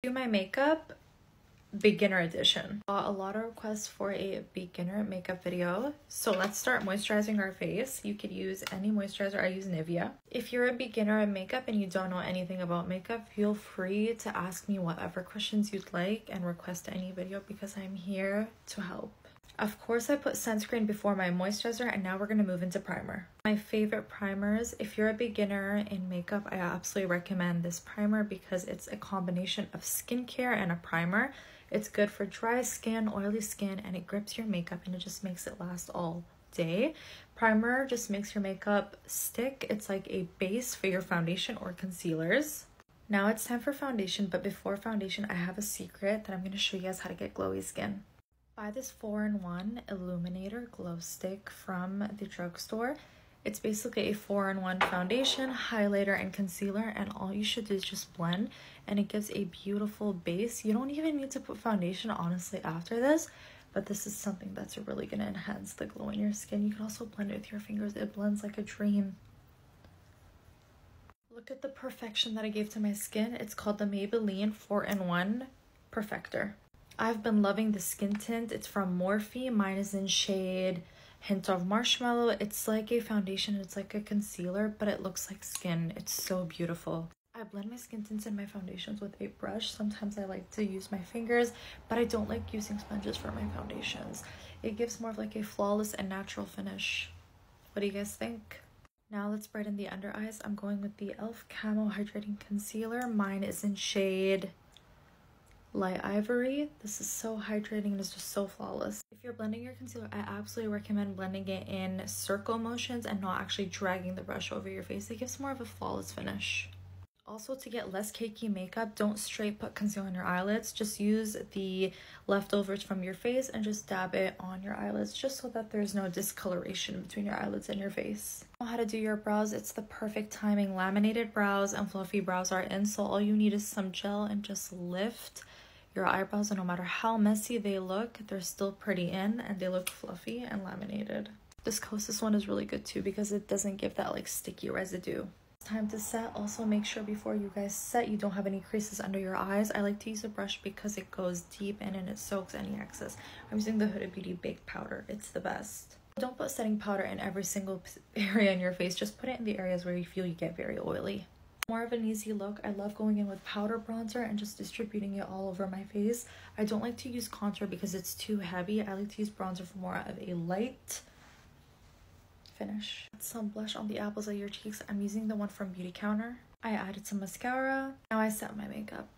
Do my makeup, beginner edition. A lot of requests for a beginner makeup video. So let's start moisturizing our face. You could use any moisturizer. I use Nivea. If you're a beginner in makeup and you don't know anything about makeup, feel free to ask me whatever questions you'd like and request any video because I'm here to help. Of course, I put sunscreen before my moisturizer, and now we're going to move into primer. My favorite primers, if you're a beginner in makeup, I absolutely recommend this primer because it's a combination of skincare and a primer. It's good for dry skin, oily skin, and it grips your makeup and it just makes it last all day. Primer just makes your makeup stick. It's like a base for your foundation or concealers. Now it's time for foundation, but before foundation, I have a secret that I'm going to show you guys how to get glowy skin. Buy this 4-in-1 Illuminator glow stick from the drugstore. It's basically a 4-in-1 foundation, highlighter, and concealer, and all you should do is just blend, and it gives a beautiful base. You don't even need to put foundation, honestly, after this, but this is something that's really going to enhance the glow in your skin. You can also blend it with your fingers. It blends like a dream. Look at the perfection that I gave to my skin. It's called the Maybelline 4-in-1 Perfector. I've been loving the skin tint. It's from Morphe. Mine is in shade Hint of Marshmallow. It's like a foundation. It's like a concealer, but it looks like skin. It's so beautiful. I blend my skin tints and my foundations with a brush. Sometimes I like to use my fingers, but I don't like using sponges for my foundations. It gives more of like a flawless and natural finish. What do you guys think? Now let's brighten the under eyes. I'm going with the e.l.f. Camo Hydrating Concealer. Mine is in shade Light Ivory. This is so hydrating and it's just so flawless. If you're blending your concealer, I absolutely recommend blending it in circle motions and not actually dragging the brush over your face. It gives more of a flawless finish. Also, to get less cakey makeup, don't straight put concealer on your eyelids. Just use the leftovers from your face and just dab it on your eyelids just so that there's no discoloration between your eyelids and your face. Know how to do your brows. It's the perfect timing. Laminated brows and fluffy brows are in, so all you need is some gel and just lift your eyebrows, and no matter how messy they look, they're still pretty in and they look fluffy and laminated. This Kosas one is really good too because it doesn't give that like sticky residue. It's time to set. Also make sure before you guys set you don't have any creases under your eyes. I like to use a brush because it goes deep in and it soaks any excess. I'm using the Huda Beauty Baked Powder. It's the best. Don't put setting powder in every single area in your face. Just put it in the areas where you feel you get very oily. More of an easy look. I love going in with powder bronzer and just distributing it all over my face. I don't like to use contour because it's too heavy. I like to use bronzer for more of a light finish. Some blush on the apples of your cheeks. I'm using the one from Beauty Counter. I added some mascara. Now I set my makeup.